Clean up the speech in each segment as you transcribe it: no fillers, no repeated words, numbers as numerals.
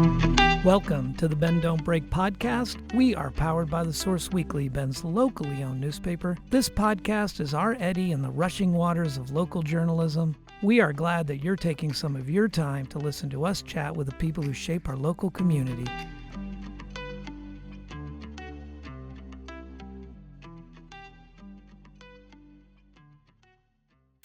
Welcome to the Bend Don't Break podcast. We are powered by The Source Weekly, Bend's locally owned newspaper. This podcast is our eddy in the rushing waters of local journalism. We are glad that you're taking some of your time to listen to us chat with the people who shape our local community.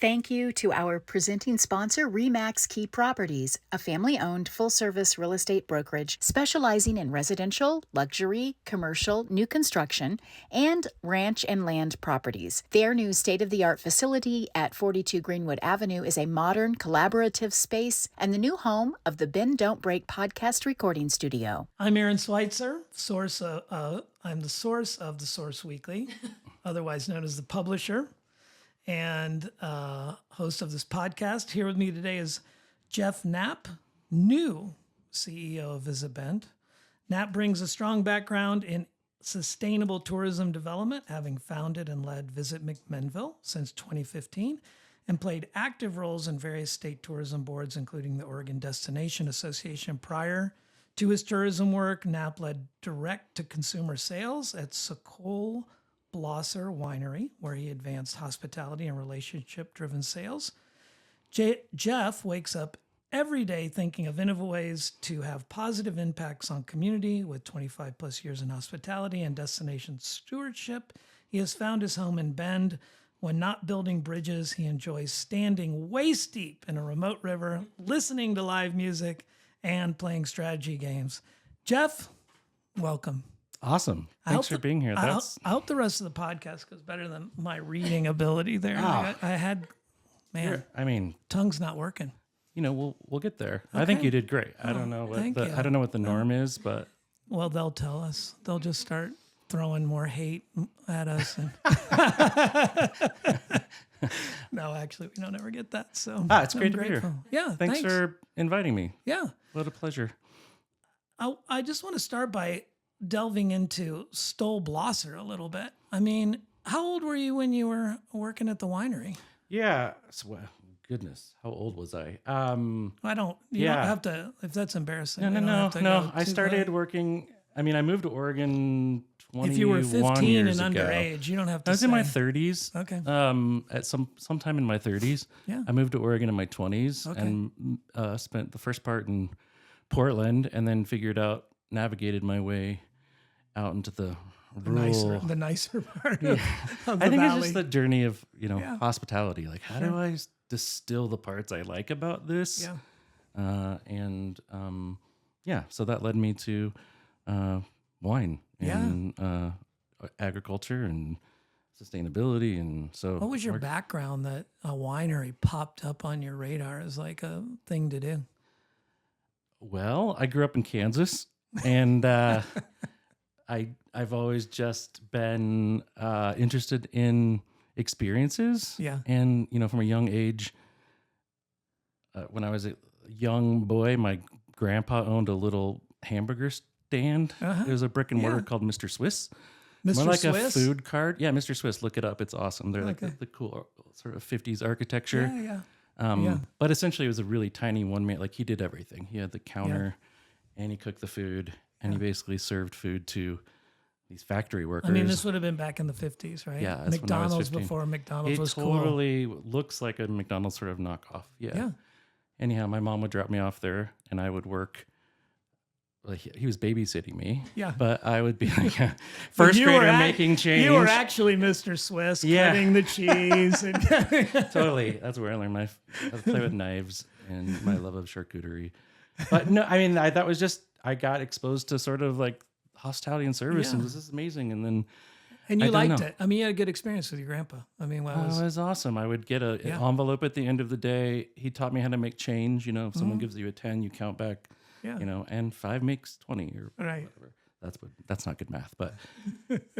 Thank you to our presenting sponsor, RE/MAX Key Properties, a family-owned full-service real estate brokerage specializing in residential, luxury, commercial, new construction, and ranch and land properties. Their new state-of-the-art facility at 42 Greenwood Avenue is a modern, collaborative space and the new home of the Bend Don't Break podcast recording studio. I'm Aaron Switzer, I'm the source of The Source Weekly, otherwise known as the publisher, and host of this podcast. Here with me today is Jeff Knapp, new CEO of Visit Bend. Knapp brings a strong background in sustainable tourism development, having founded and led Visit McMinnville since 2015, and played active roles in various state tourism boards, including the Oregon Destination Association. Prior to his tourism work, Knapp led direct-to-consumer sales at Sokol Blosser Winery, where he advanced hospitality and relationship-driven sales. Jeff wakes up every day thinking of innovative ways to have positive impacts on community. With 25 plus years in hospitality and destination stewardship, he has found his home in Bend. When not building bridges, he enjoys standing waist deep in a remote river, listening to live music, and playing strategy games. Jeff, welcome. Awesome. Thanks for being here. I hope the rest of the podcast goes better than my reading ability there. I had, tongue's not working. You know, we'll get there. Okay. I think you did great. I don't know what the norm is, but well, they'll tell us. They'll just start throwing more hate at us. And no, actually, we don't ever get that. So it's great to be here. Yeah, thanks for inviting me. Yeah, what a pleasure. I just want to start by delving into Sokol Blosser a little bit. I mean, how old were you when you were working at the winery? Yeah. Goodness, how old was I? You don't have to, if that's embarrassing. No. I started working, I moved to Oregon 21 years ago. If you were 15 and underage, you don't have to I was in my 30s. Okay. At sometime in my 30s. Yeah. I moved to Oregon in my 20s and spent the first part in Portland and then navigated my way out into the rural, the nicer part of the I think valley. It's just the journey of hospitality. Like, how do I distill the parts I like about this? Yeah. So that led me to wine and agriculture and sustainability. And so, what was your background that a winery popped up on your radar as like a thing to do? Well, I grew up in Kansas. And I've always just been interested in experiences. Yeah. And, from a young age, when I was a young boy, my grandpa owned a little hamburger stand. It was a brick and mortar called Mr. Swiss. More like Swiss? a food cart. Yeah, Mr. Swiss. Look it up. It's awesome. They're like the cool sort of 50s architecture. Yeah. But essentially, it was a really tiny one-man. Like, he did everything. He had the counter. Yeah. And he cooked the food, and he basically served food to these factory workers. This would have been back in the 50s, right? Yeah, McDonald's before McDonald's was cool. It totally looks like a McDonald's sort of knockoff. Yeah. Anyhow, my mom would drop me off there, and I would work. Well, he was babysitting me. Yeah. But I would be like a first grader making change. You were actually Mr. Swiss, cutting the cheese. Totally. That's where I learned I play with knives and my love of charcuterie. But no, that was just, I got exposed to sort of like hospitality and service, and this is amazing. And you liked it. You had a good experience with your grandpa. It was awesome. I would get an envelope at the end of the day. He taught me how to make change. If someone gives you a 10, you count back, and 5 makes 20 or whatever. That's not good math, but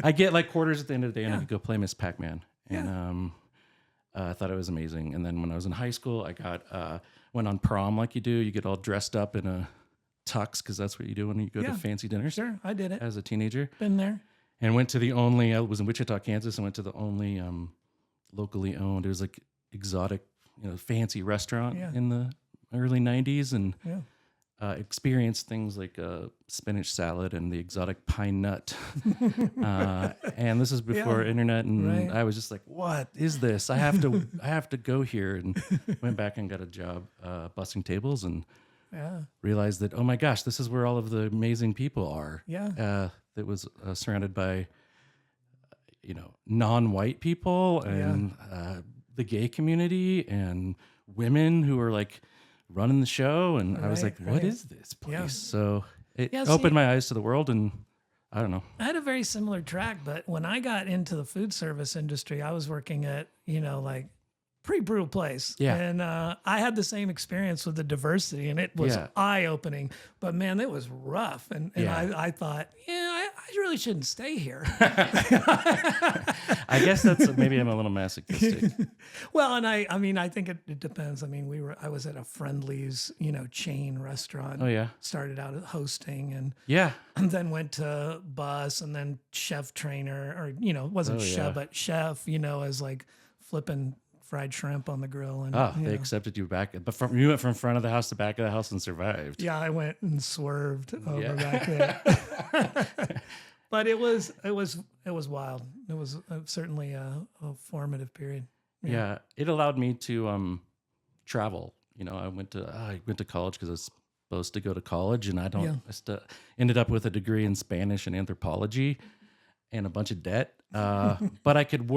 I get like quarters at the end of the day, and I could go play Miss Pac-Man. And I thought it was amazing. And then when I was in high school, I went on prom like you do. You get all dressed up in a tux, because that's what you do when you go to fancy dinners. Sure, I did it. As a teenager. Been there. And I was in Wichita, Kansas, and went to the only locally owned, it was like exotic, fancy restaurant in the early 90s. And experienced things like spinach salad and the exotic pine nut. And this is before internet, and I was just like, "What is this? I have to go here." And went back and got a job bussing tables, and realized that, oh my gosh, this is where all of the amazing people are. That was surrounded by non-white people and the gay community and women who were like running the show, and I was like, what is this place? So it opened my eyes to the world, and I don't know. I had a very similar track, but when I got into the food service industry, I was working at, like pretty brutal place. And I had the same experience with the diversity, and it was eye-opening, but man, it was rough. And I thought, I really shouldn't stay here. I guess that's maybe I'm a little masochistic. Well, and I think it depends. I mean, I was at a Friendly's, chain restaurant. Oh yeah. Started out hosting and then went to bus and then chef trainer, or wasn't chef but chef, as like flipping fried shrimp on the grill. And they accepted you back, but you went from front of the house to back of the house and survived. Yeah, I went and swerved over back there. But it was wild. It was certainly a formative period. Yeah, it allowed me to travel. I went to college because I was supposed to go to college, and I ended up with a degree in Spanish and anthropology and a bunch of debt. But I could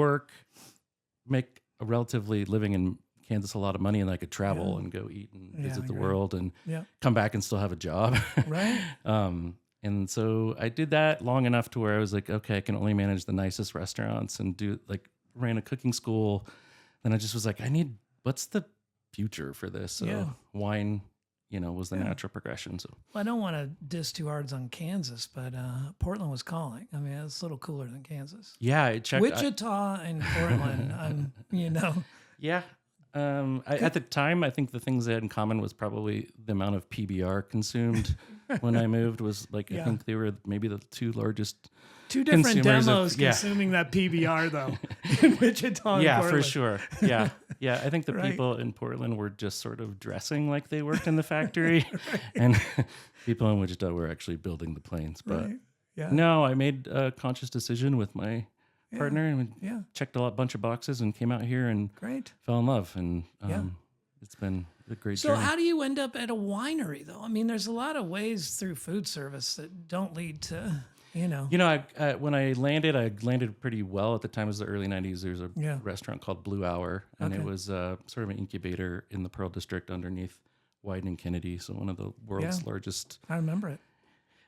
make a relatively living in Kansas a lot of money, and I could travel and go eat and visit the world and come back and still have a job. Right. And so I did that long enough to where I was like, okay, I can only manage the nicest restaurants and ran a cooking school. Then I just was like, what's the future for this? So wine, was the natural progression. So I don't want to diss too hard on Kansas, but Portland was calling. I mean, it's a little cooler than Kansas. Yeah, I checked Wichita and Portland. Yeah. At the time, I think the things they had in common was probably the amount of PBR consumed when I moved was I think they were maybe the two different demos consuming that PBR though in Wichita and Portland. For sure. Yeah. I think the people in Portland were just sort of dressing like they worked in the factory, and people in Wichita were actually building the planes. But no, I made a conscious decision with my partner, and we checked a bunch of boxes and came out here and fell in love, and it's been a great journey. So how do you end up at a winery though? I mean, there's a lot of ways through food service that don't lead to when I landed pretty well. At the time, it was the early 90s. There was a restaurant called Blue Hour, and it was sort of an incubator in the Pearl District underneath Wyden and Kennedy, so one of the world's largest I remember it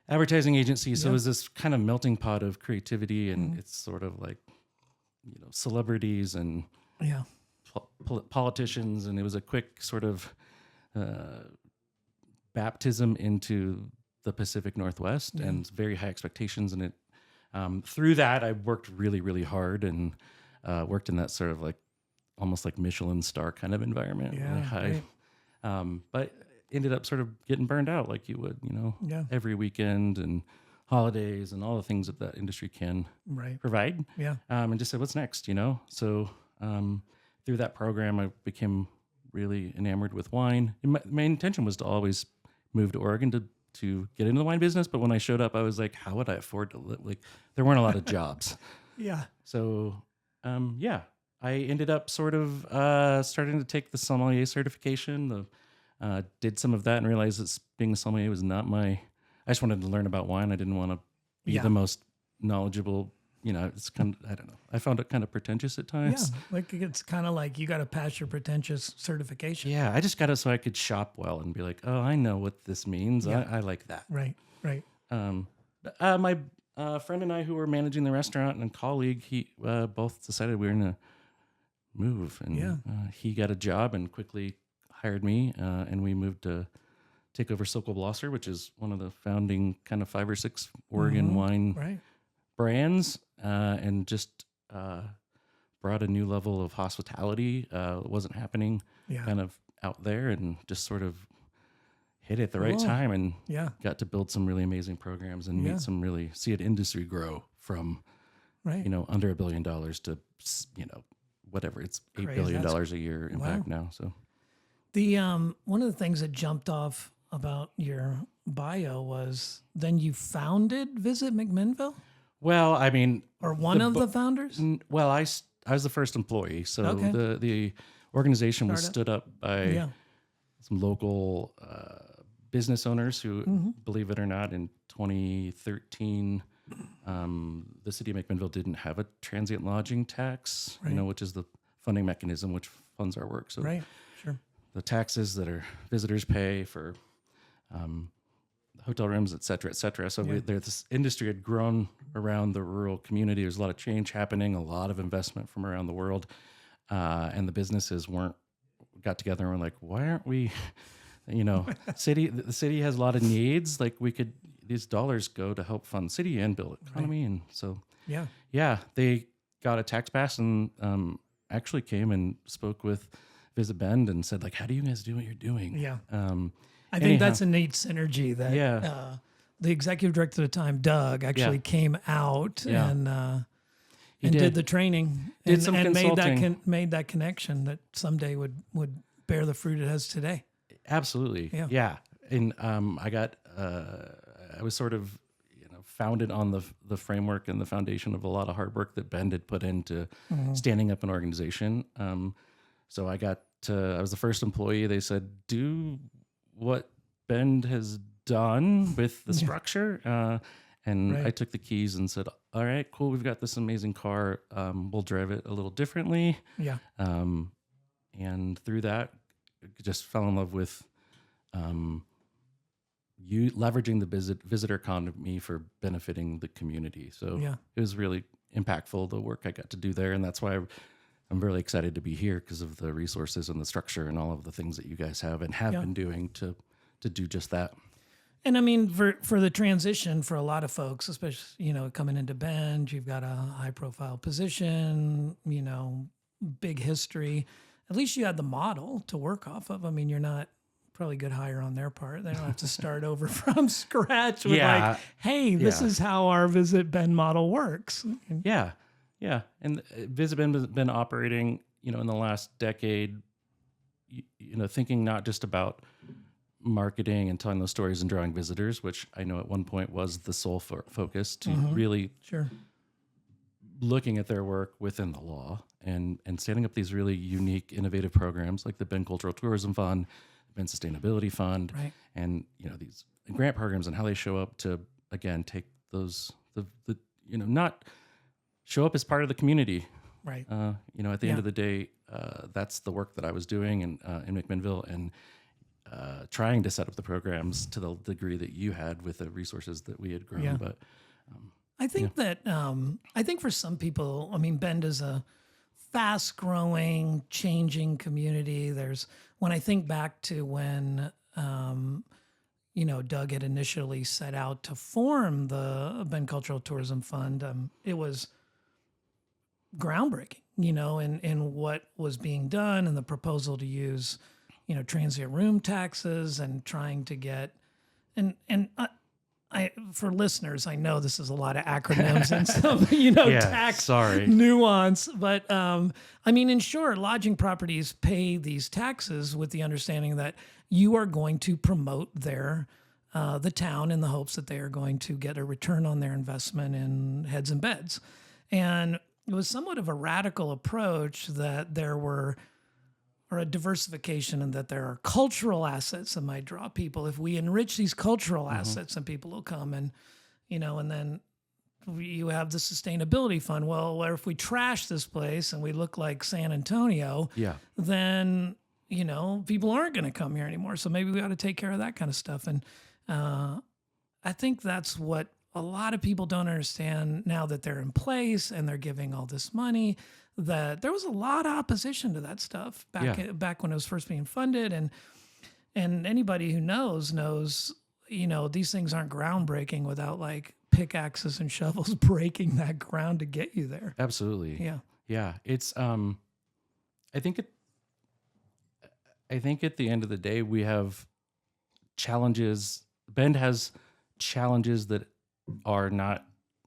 advertising agency. So it was this kind of melting pot of creativity, and it's sort of like, celebrities and politicians. And it was a quick sort of baptism into the Pacific Northwest and very high expectations. And it through that, I worked really, really hard and worked in that sort of like almost like Michelin star kind of environment, really high. But ended up sort of getting burned out like you would, every weekend and holidays and all the things that industry can provide. And just said, what's next, So through that program, I became really enamored with wine. And my intention was to always move to Oregon to get into the wine business. But when I showed up, I was like, how would I afford to live? Like, there weren't a lot of jobs. So, I ended up sort of starting to take the sommelier certification. Did some of that and realized that being a sommelier was not I just wanted to learn about wine. I didn't want to be the most knowledgeable. It's kind of, I don't know. I found it kind of pretentious at times. Yeah, like it's kind of like you got to pass your pretentious certification. Yeah, I just got it so I could shop well and be like, oh, I know what this means. I like that. Right. My friend and I, who were managing the restaurant and colleague, he both decided we were going to move. And he got a job and quickly hired me, and we moved to take over Sokol Blosser, which is one of the founding kind of 5 or 6 Oregon wine brands, and just brought a new level of hospitality. It wasn't happening kind of out there, and just sort of hit it at the right time, and got to build some really amazing programs and see an industry grow from under $1 billion to whatever, it's $8 billion a year impact now. So the one of the things that jumped off about your bio was then you founded Visit McMinnville? Well, I mean, or one of the founders? Well, I was the first employee, so Okay. the organization was stood up by some local business owners who, believe it or not, in 2013, the city of McMinnville didn't have a transient lodging tax, which is the funding mechanism which funds our work. So the taxes that our visitors pay for hotel rooms, et cetera, et cetera. So this industry had grown around the rural community. There's a lot of change happening, a lot of investment from around the world. And the businesses got together and were like, why aren't we, the city has a lot of needs. Like these dollars go to help fund city and build economy. And so, they got a tax pass and actually came and spoke with Visit Bend and said, like, how do you guys do what you're doing? Yeah. I think that's a neat synergy that the executive director at the time, Doug, actually came out and did the training and made that connection that someday would bear the fruit it has today. Absolutely. Yeah. And I was sort of founded on the framework and the foundation of a lot of hard work that Ben had put into standing up an organization. So I was the first employee. They said, do what Bend has done with the structure. I took the keys and said, all right, cool. We've got this amazing car. We'll drive it a little differently. Yeah. And through that, just fell in love with leveraging the visitor economy for benefiting the community. So it was really impactful, the work I got to do there. And that's why I'm really excited to be here because of the resources and the structure and all of the things that you guys have and have been doing to do just that. And I mean, for the transition for a lot of folks, especially, coming into Bend, you've got a high profile position, big history. At least you had the model to work off of. I mean, you're not probably good hire on their part. They don't have to start over from scratch with hey, this is how our Visit Bend model works. Yeah. Yeah. And Visit Bend has been operating, in the last decade, thinking not just about marketing and telling those stories and drawing visitors, which I know at one point was the sole focus, to really looking at their work within the law and standing up these really unique, innovative programs like the Bend Cultural Tourism Fund, Bend Sustainability Fund, and these grant programs and how they show up to again take those not show up as part of the community. Right. At the end of the day, that's the work that I was doing in McMinnville and trying to set up the programs to the degree that you had with the resources that we had grown. Yeah. But I think that I think for some people, I mean, Bend is a fast-growing, changing community. When I think back to when Doug had initially set out to form the Bend Cultural Tourism Fund, it was groundbreaking, in what was being done and the proposal to use, transient room taxes and trying to get, for listeners, I know this is a lot of acronyms and some, tax nuance, but I mean, in short, lodging properties pay these taxes with the understanding that you are going to promote the town in the hopes that they are going to get a return on their investment in heads and beds. And it was somewhat of a radical approach that or a diversification, and that there are cultural assets that might draw people. If we enrich these cultural assets, and people will come and, and then you have the sustainability fund. Well, if we trash this place and we look like San Antonio, then, people aren't going to come here anymore. So maybe we ought to take care of that kind of stuff. And I think that's what a lot of people don't understand now that they're in place and they're giving all this money, that there was a lot of opposition to that stuff back when it was first being funded. And anybody who knows, these things aren't groundbreaking without like pickaxes and shovels breaking that ground to get you there. Absolutely. Yeah. Yeah. It's, I think at the end of the day, we have challenges. Bend has challenges that are not,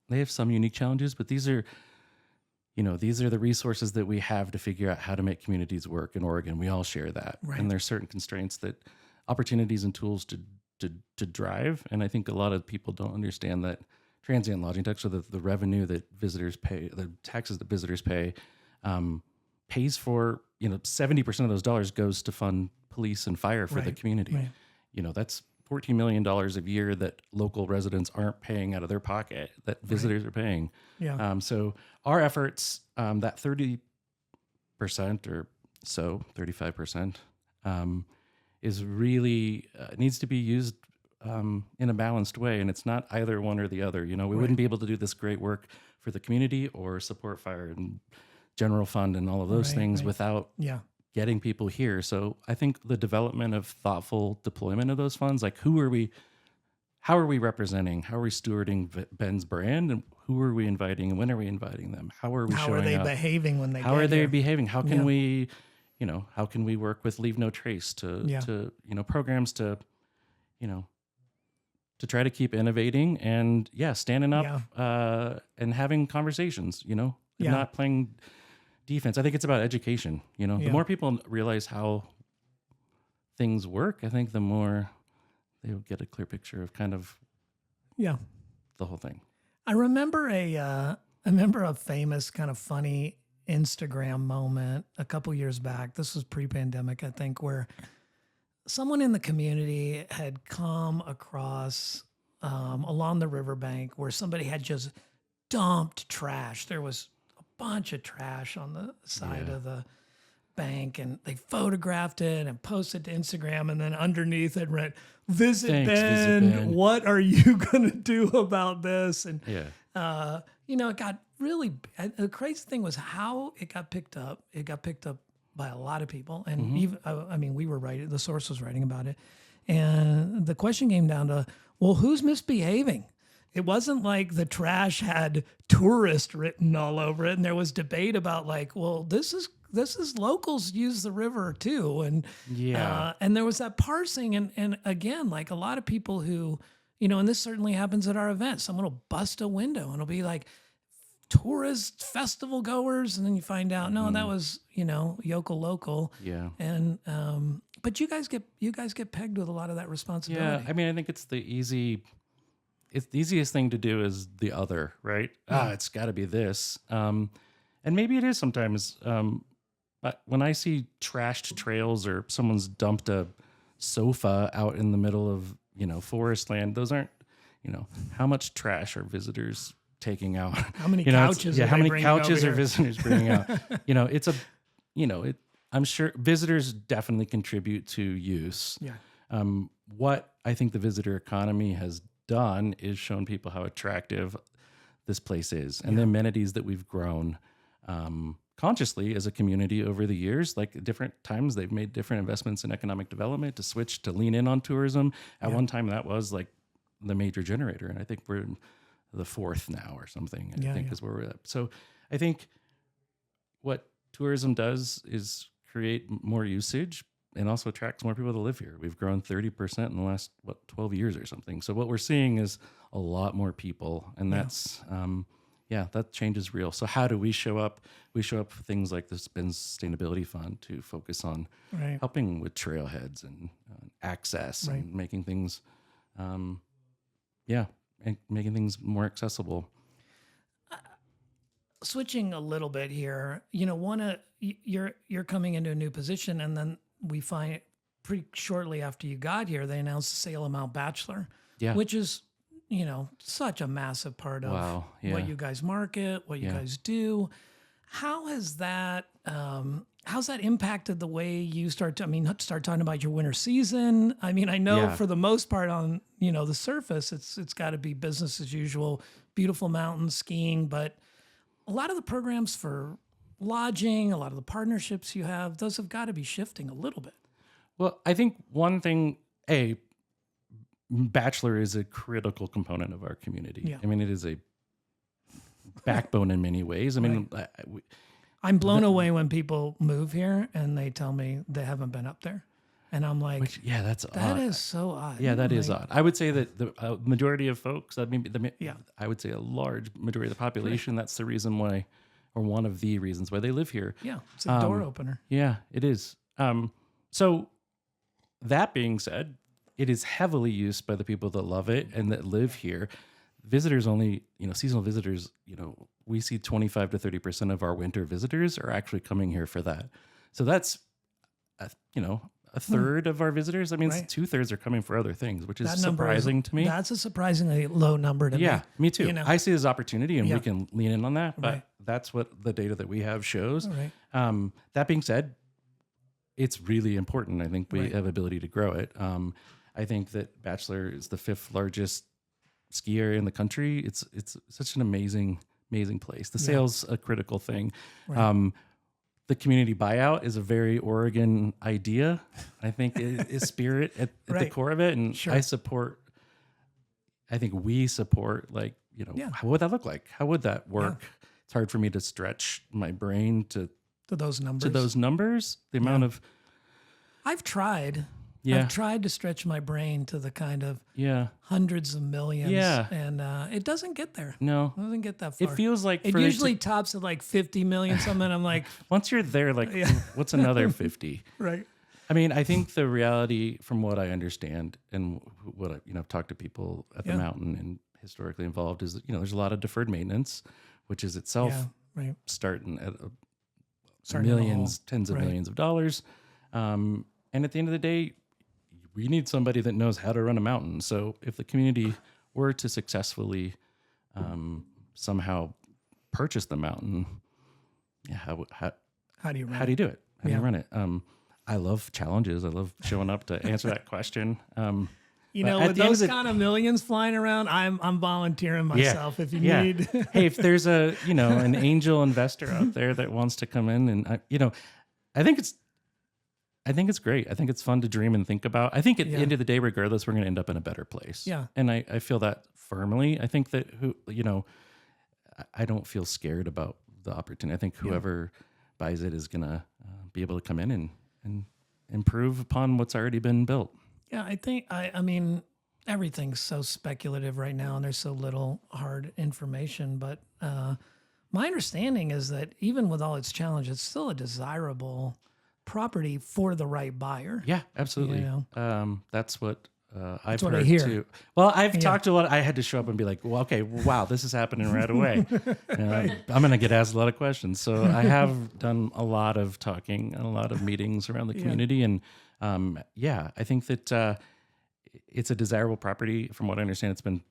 they have some unique challenges, but these are the resources that we have to figure out how to make communities work in Oregon. We all share that. Right. And there's certain constraints that opportunities and tools to drive. And I think a lot of people don't understand that transient lodging tax, or the revenue that visitors pay, the taxes that visitors pay, pays for, 70% of those dollars goes to fund police and fire for the community. Right. That's $14 million a year that local residents aren't paying out of their pocket, that visitors are paying. Yeah. So our efforts, that 30% or so, 35%, is really needs to be used in a balanced way, and it's not either one or the other. We wouldn't be able to do this great work for the community or support fire and general fund and all of those things without getting people here. So I think the development of thoughtful deployment of those funds, like how are we representing, how are we stewarding Ben's brand, and who are we inviting, and when are we inviting them? How are we showing up? How are they behaving when they How are they behaving? How can we, how can we work with Leave No Trace to programs to try to keep innovating and standing up and having conversations, and not playing defense. I think it's about education. The more people realize how things work, I think the more they'll get a clear picture of kind of the whole thing. I remember a famous kind of funny Instagram moment a couple years back. This was pre-pandemic, I think, where someone in the community had come across along the riverbank where somebody had just dumped trash. There was a bunch of trash on the side of the bank, and they photographed it and posted to Instagram, and then underneath it read, Visit Ben, what are you going to do about this? And, it got really, the crazy thing was how it got picked up. It got picked up by a lot of people. And even, we were writing, the source was writing about it. And the question came down to, well, who's misbehaving? It wasn't like the trash had tourist written all over it. And there was debate about this is locals use the river too. And, and there was that parsing. And again, like a lot of people who, and this certainly happens at our events, someone will bust a window and it'll be like tourist festival goers. And then you find out, no, that was, yokel local. Yeah. And, but you guys get pegged with a lot of that responsibility. Yeah. I think it's the easiest thing to do is the other, right? It's got to be this. And maybe it is sometimes. But when I see trashed trails or someone's dumped a sofa out in the middle of, forest land, those aren't, how much trash are visitors taking out? How many couches? How many couches are visitors bringing out? I'm sure visitors definitely contribute to use. Yeah. What I think the visitor economy has done is shown people how attractive this place is, and the amenities that we've grown consciously as a community over the years. Like different times they've made different investments in economic development to switch to lean in on tourism. At one time that was like the major generator, and I think we're in the fourth now or something. I think is where we're at. So I think what tourism does is create more usage and also attracts more people to live here. We've grown 30% in the last 12 years or something. So what we're seeing is a lot more people, and that's that change is real. So how do we show up? We show up for things like the Ben's Sustainability Fund to focus on helping with trailheads and access and making things, and making things more accessible. Switching a little bit here, you're coming into a new position, and then we find pretty shortly after you got here, they announced the sale of Mount Bachelor, which is such a massive part of what you guys market, what you guys do. How has that, how's that impacted the way you start talking about your winter season? I know for the most part on, the surface, it's got to be business as usual, beautiful mountains, skiing, but a lot of the programs for lodging, a lot of the partnerships you have, those have got to be shifting a little bit. Well, I think one thing, Bachelor is a critical component of our community. Yeah. It is a backbone in many ways. I'm blown away when people move here and they tell me they haven't been up there. And I'm like, that's odd. That is so odd. Yeah, that is odd. I would say that the majority of folks, I would say a large majority of the population, that's the reason why, or one of the reasons why they live here. Yeah, it's a door opener. Yeah, it is. So that being said, it is heavily used by the people that love it and that live here. Visitors only, seasonal visitors, we see 25 to 30% of our winter visitors are actually coming here for that. So that's, a third of our visitors. That means 2/3 are coming for other things, which is surprising to me. That's a surprisingly low number to me. Yeah, me too. I see it as opportunity, and we can lean in on that. But that's what the data that we have shows. That being said, it's really important. I think we have ability to grow it. I think that Bachelor is the 5th largest ski area in the country. It's such an amazing place. The sale's a critical thing. The community buyout is a very Oregon idea. I think is spirit at the core of it. And I think we support how would that look like? How would that work? It's hard for me to stretch my brain to those numbers. The amount of, I've tried to stretch my brain to the kind of hundreds of millions. And it doesn't get there. No. It doesn't get that far. It feels like it usually tops at like 50 million something. I'm like, once you're there, what's another 50? Right. I mean, I think the reality from what I understand and what I've talked to people at the mountain and historically involved is that, there's a lot of deferred maintenance, which is itself starting at millions, tens of millions of dollars. And at the end of the day, we need somebody that knows how to run a mountain. So if the community were to successfully somehow purchase the mountain, how do you run it? How do you run it? I love challenges. I love showing up to answer that question. With those kind of millions flying around, I'm volunteering myself if you need. Hey, if there's an angel investor out there that wants to come in, and I think it's great. I think it's fun to dream and think about. I think at the end of the day, regardless, we're going to end up in a better place. Yeah. And I feel that firmly. I think that I don't feel scared about the opportunity. I think whoever buys it is going to be able to come in and improve upon what's already been built. Yeah, I mean, everything's so speculative right now and there's so little hard information. But my understanding is that even with all its challenges, it's still a desirable property for the right buyer. Yeah, absolutely. That's what I've heard too. Well, I've talked to a lot. I had to show up and be like, well, okay, wow, this is happening right away. I'm going to get asked a lot of questions. So I have done a lot of talking and a lot of meetings around the community. And I think that it's a desirable property. From what I understand, it's been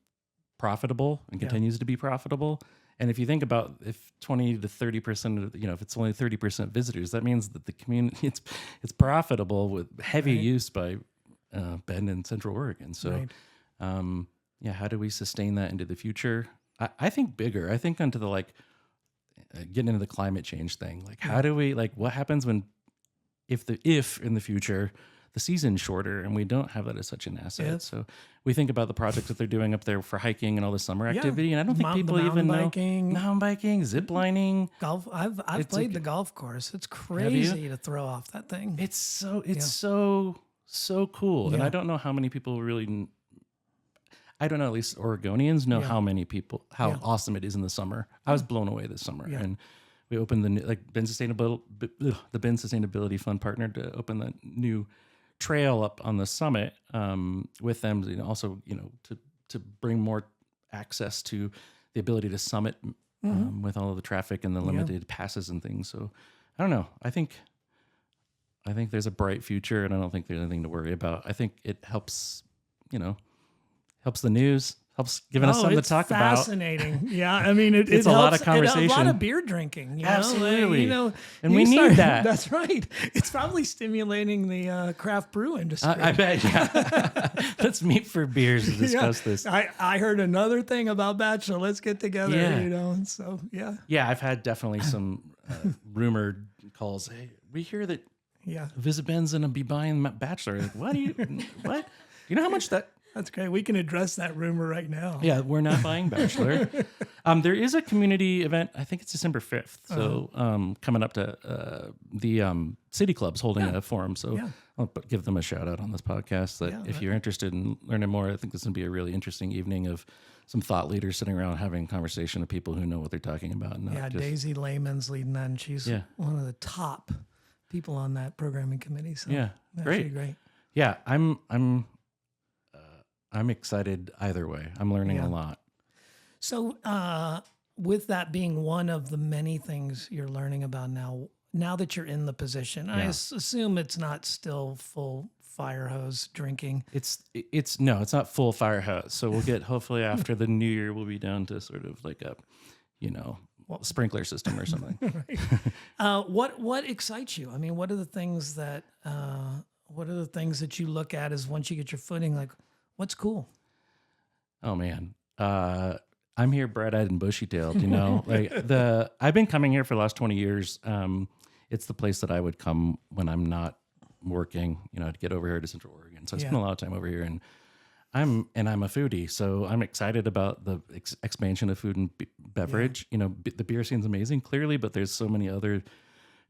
profitable and continues to be profitable. And if you think about if 20 to 30%, if it's only 30% visitors, that means that the community, it's profitable with heavy use by Bend and Central Oregon. So, how do we sustain that into the future? I think bigger. I think onto the getting into the climate change thing. How do we what happens when if in the future the season's shorter and we don't have that as such an asset? Yeah. So we think about the projects that they're doing up there for hiking and all the summer activity, and I don't think people even know mountain biking, zip lining, golf. I've played the golf course. It's crazy to throw off that thing. It's so cool, and I don't know how many people really. I don't know. At least Oregonians know how awesome it is in the summer. I was blown away this summer, and we opened the Bend Sustainability Fund partnered to open the new trail up on the summit with them, also to bring more access to the ability to summit with all of the traffic and the limited passes and things. So I don't know. I think there's a bright future, and I don't think there's anything to worry about. I think it helps the news. Helps giving us something to talk about. Fascinating. Yeah. I mean, it's a lot of conversation. A lot of beer drinking. Absolutely. And we need that. That's right. It's probably stimulating the craft brew industry. I bet. Yeah. Let's meet for beers to discuss this. I heard another thing about Bachelor. Let's get together. Yeah. So, yeah. Yeah. I've had definitely some rumored calls. Hey, we hear that Visit Ben's going to be buying Bachelor. What? Do you know how much that... That's great. We can address that rumor right now. Yeah, we're not buying Bachelor. There is a community event. I think it's December 5th. So coming up to the City Club's holding a forum. So I'll give them a shout out on this podcast that if you're interested in learning more, I think this is going to be a really interesting evening of some thought leaders sitting around having a conversation with people who know what they're talking about. Daisy Lehman's leading that, and she's one of the top people on that programming committee. So great. Great. Yeah, I'm excited either way. I'm learning a lot. So, with that being one of the many things you're learning about now that you're in the position, I assume it's not still full fire hose drinking. It's not full fire hose. So we'll get, hopefully after the new year, we'll be down to sort of like a, sprinkler system or something. Right. What excites you? I mean, what are the things that you look at as once you get your footing, like what's cool? Oh man. I'm here bright-eyed and bushy-tailed, I've been coming here for the last 20 years. It's the place that I would come when I'm not working, to get over here to Central Oregon. So I spend a lot of time over here, and I'm a foodie, so I'm excited about the expansion of food and beverage. The beer scene's amazing, clearly, but there's so many other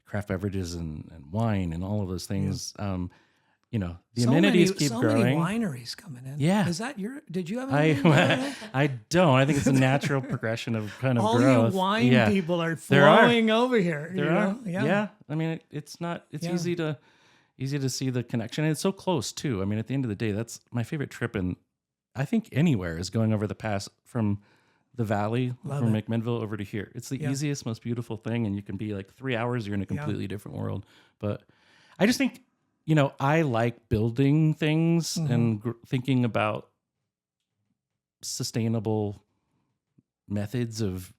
craft beverages and wine and all of those things. The amenities keep growing. So many wineries coming in. Yeah. Is that did you have I don't. I think it's a natural progression of kind of all growth. you wine people are flowing over here. There are. Yeah. I mean, it's easy to see the connection. And it's so close too. I mean, at the end of the day, that's my favorite trip. And I think anywhere is going over the pass from the valley, from McMinnville over to here. It's the easiest, most beautiful thing. And you can be like 3 hours, you're in a completely different world. But I just think, I like building things and thinking about sustainable methods of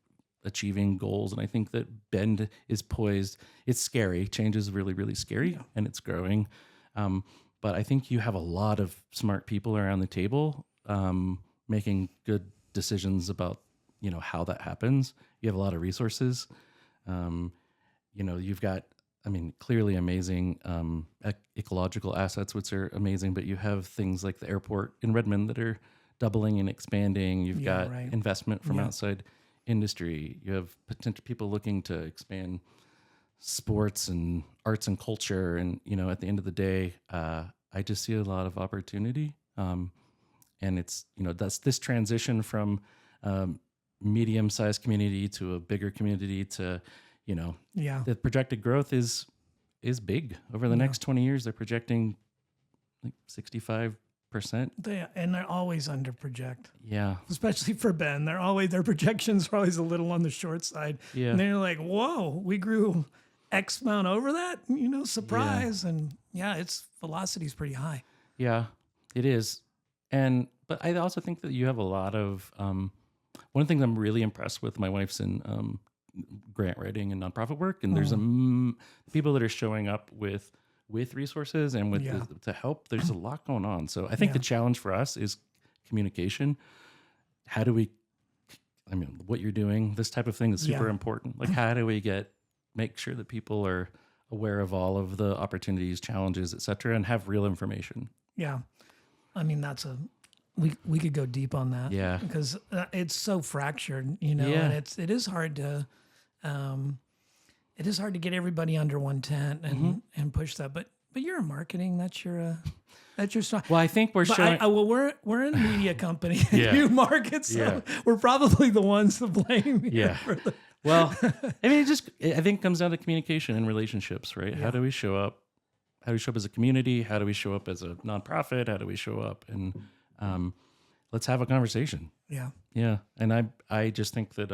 achieving goals. And I think that Bend is poised. It's scary. Change is really, really scary, and it's growing. But I think you have a lot of smart people around the table making good decisions about, how that happens. You have a lot of resources. You've got, clearly amazing ecological assets, which are amazing, but you have things like the airport in Redmond that are doubling and expanding. You've got investment from outside industry. You have potential people looking to expand sports and arts and culture. And, at the end of the day, I just see a lot of opportunity. And it's, that's this transition from medium-sized community to a bigger community to, the projected growth is big over the next 20 years. They're projecting like 65%. And they're always under project. Yeah. Especially for Ben. Their projections are always a little on the short side. Yeah. And they're like, whoa, we grew X amount over that, surprise. Yeah. And its velocity is pretty high. Yeah, it is. But I also think that you have a lot of, one of the things I'm really impressed with, my wife's in grant writing and nonprofit work, and there's people that are showing up with resources and with to help. There's a lot going on. So I think the challenge for us is communication. How do we, what you're doing, this type of thing is super important. Like, how do we make sure that people are aware of all of the opportunities, challenges, et cetera, and have real information? Yeah. That's we could go deep on that. Yeah. Because it's so fractured, and it is hard to, get everybody under one tent and push that. But you're in marketing. That's your strong. Well, I think we're showing. We're in a media company. You market, so we're probably the ones to blame. Well, I think it comes down to communication and relationships, right? Yeah. How do we show up? How do we show up as a community? How do we show up as a nonprofit? How do we show up? And let's have a conversation. Yeah. Yeah. And I just think that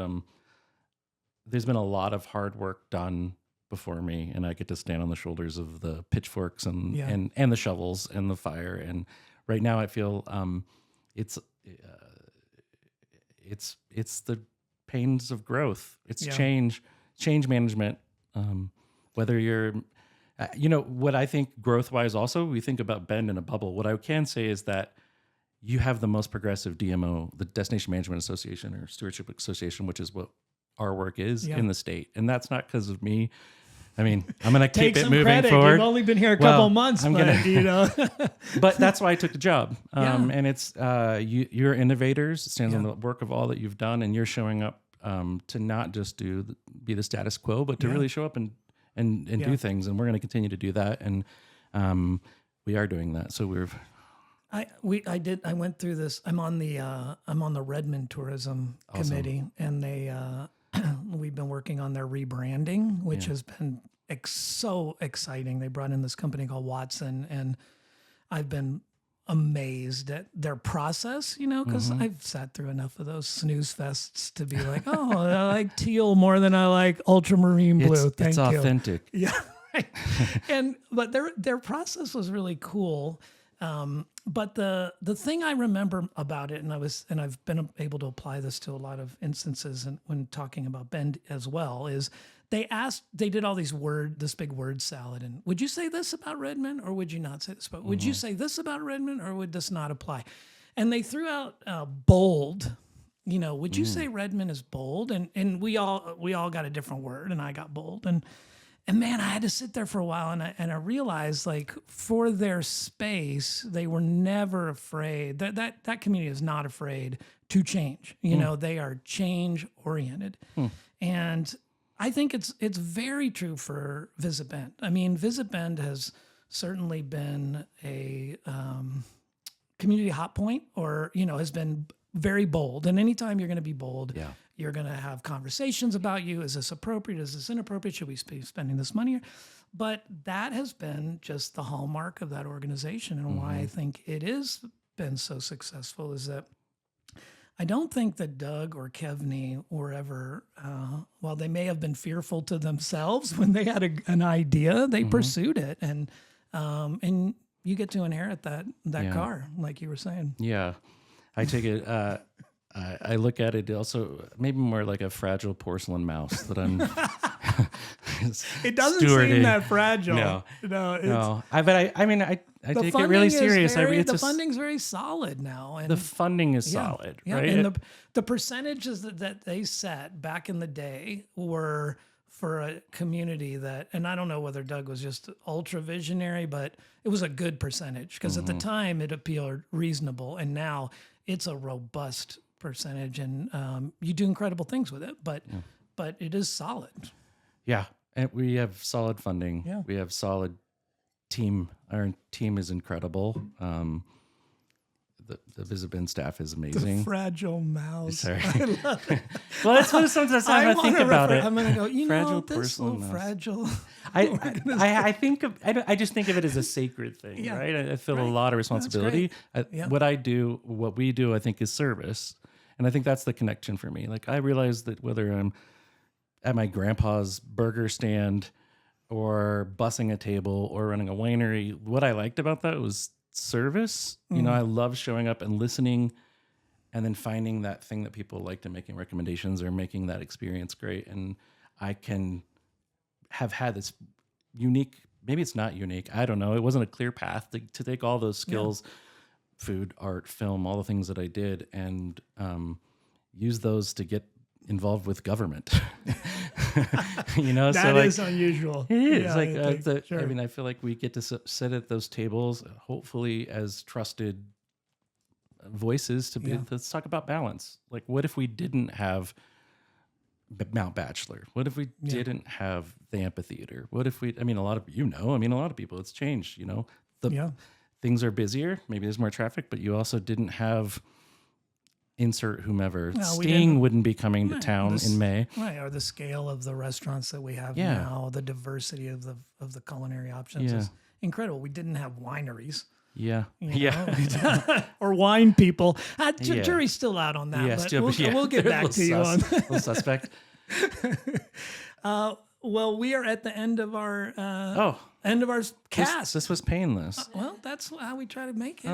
there's been a lot of hard work done before me, and I get to stand on the shoulders of the pitchforks and the shovels and the fire. And right now I feel it's the pains of growth. It's change management. Whether you're, what I think growth-wise also, we think about Bend in a bubble. What I can say is that you have the most progressive DMO, the Destination Management Association or Stewardship Association, which is what our work is in the state. And that's not because of me. I'm going to keep it moving credit. Forward. You've only been here a couple months, but that's why I took the job. And it's, you're innovators. It stands on the work of all that you've done, and you're showing up to not just be the status quo, but to really show up and do things. And we're going to continue to do that. And we are doing that. So I went through this. I'm on the Redmond Tourism Committee, and we've been working on their rebranding, which has been so exciting. They brought in this company called Watson, and I've been amazed at their process, because I've sat through enough of those snooze fests to be like, oh, I like teal more than I like ultramarine blue. It's authentic. Yeah. Right. But their process was really cool. But the thing I remember about it, and I've been able to apply this to a lot of instances and when talking about Bend as well, is they did all this big word salad. And would you say this about Redmond or would you not say this? But would you say this about Redmond or would this not apply? And they threw out bold. Would you say Redmond is bold? And we all got a different word, and I got bold. And man, I had to sit there for a while, and I realized, like, for their space, they were never afraid. That community is not afraid to change. They are change oriented, and I think it's very true for Visit Bend. I mean, Visit Bend has certainly been a community hot point, or has been very bold. And anytime you're going to be bold, you're going to have conversations about you. Is this appropriate? Is this inappropriate? Should we be spending this money? But that has been just the hallmark of that organization, and why I think it has been so successful is that I don't think that Doug or Kevney were ever, while they may have been fearful to themselves when they had an idea, they pursued it, and you get to inherit that car, like you were saying. Yeah, I take it. I look at it also maybe more like a fragile porcelain mouse that I'm. It doesn't seem that fragile. No. I take it really serious. The funding's very solid now. And the funding is solid, right? And the percentages that they set back in the day were for a community that, and I don't know whether Doug was just ultra visionary, but it was a good percentage because at the time it appeared reasonable, and now it's a robust percentage, and you do incredible things with it, but it is solid. Yeah, and we have solid funding. Yeah. We have solid team. Our team is incredible. The Visit Bend staff is amazing. The fragile mouse. Sorry. I love it. Well, that's what sometimes I think about it. I'm gonna go. Fragile this little mouse. Fragile. I just think of it as a sacred thing, right? I feel a lot of responsibility. What we do, I think, is service, and I think that's the connection for me. Like, I realize that whether I'm at my grandpa's burger stand or bussing a table or running a winery, what I liked about that was service. I love showing up and listening and then finding that thing that people liked and making recommendations or making that experience great. And I can have had this unique, maybe it's not unique, I don't know. It wasn't a clear path to take all those skills, food, art, film, all the things that I did, and use those to get involved with government. That is unusual. It is. I I feel like we get to sit at those tables, hopefully as trusted voices to let's talk about balance. Like, what if we didn't have Mount Bachelor? What if we didn't have the amphitheater? What if a lot of people, it's changed, things are busier. Maybe there's more traffic, but you also didn't have insert whomever. Sting wouldn't be coming to town in May. Right, or the scale of the restaurants that we have now, the diversity of the culinary options is incredible. We didn't have wineries. Yeah. Or wine people. Jury's still out on that, but we'll get back to you on that. Little suspect. Well, we are at the end of our cast. This was painless. Well, that's how we try to make it.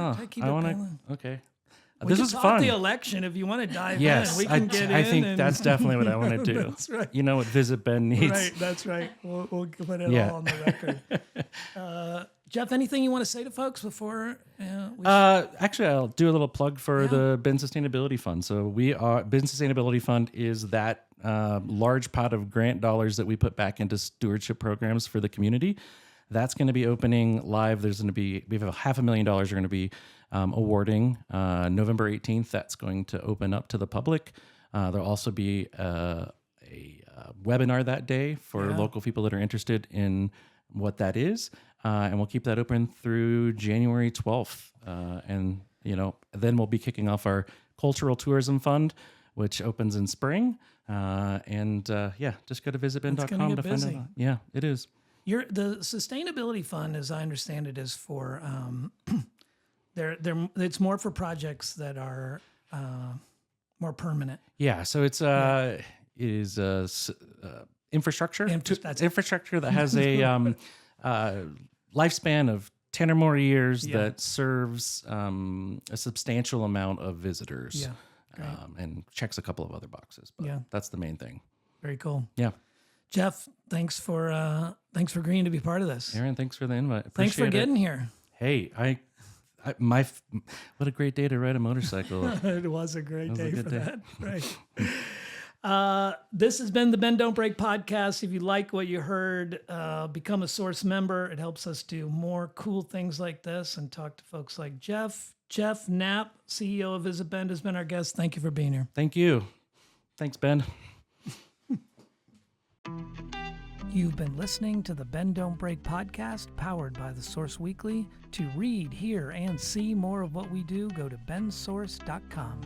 Okay. This was talk fun. The election, if you want to dive in, we can get in. I think that's definitely what I want to do. That's right. You know what Visit Bend needs. Right, that's right. We'll put it all on the record. Jeff, anything you want to say to folks before? Actually, I'll do a little plug for the Bend Sustainability Fund. So Bend Sustainability Fund is that large pot of grant dollars that we put back into stewardship programs for the community. That's going to be opening live. We have $500,000 we're going to be awarding November 18th. That's going to open up to the public. There'll also be a webinar that day for local people that are interested in what that is. And we'll keep that open through January 12th. And then we'll be kicking off our Cultural Tourism Fund, which opens in spring. Just go to visitbend.com to find out. Yeah, it is. The Sustainability Fund, as I understand it, is for It's more for projects that are more permanent. Yeah, so it is infrastructure. Infrastructure that has a lifespan of 10 or more years that serves a substantial amount of visitors. And checks a couple of other boxes. But that's the main thing. Very cool. Yeah. Jeff, thanks for agreeing to be part of this. Aaron, thanks for the invite. Thanks for getting here. Hey, what a great day to ride a motorcycle. It was a great day for that. Right. This has been the Bend Don't Break podcast. If you like what you heard, become a Source member. It helps us do more cool things like this and talk to folks like Jeff. Jeff Knapp, CEO of Visit Bend, has been our guest. Thank you for being here. Thank you. Thanks, Ben. You've been listening to the Bend Don't Break podcast, powered by the Source Weekly. To read, hear, and see more of what we do, go to bensource.com.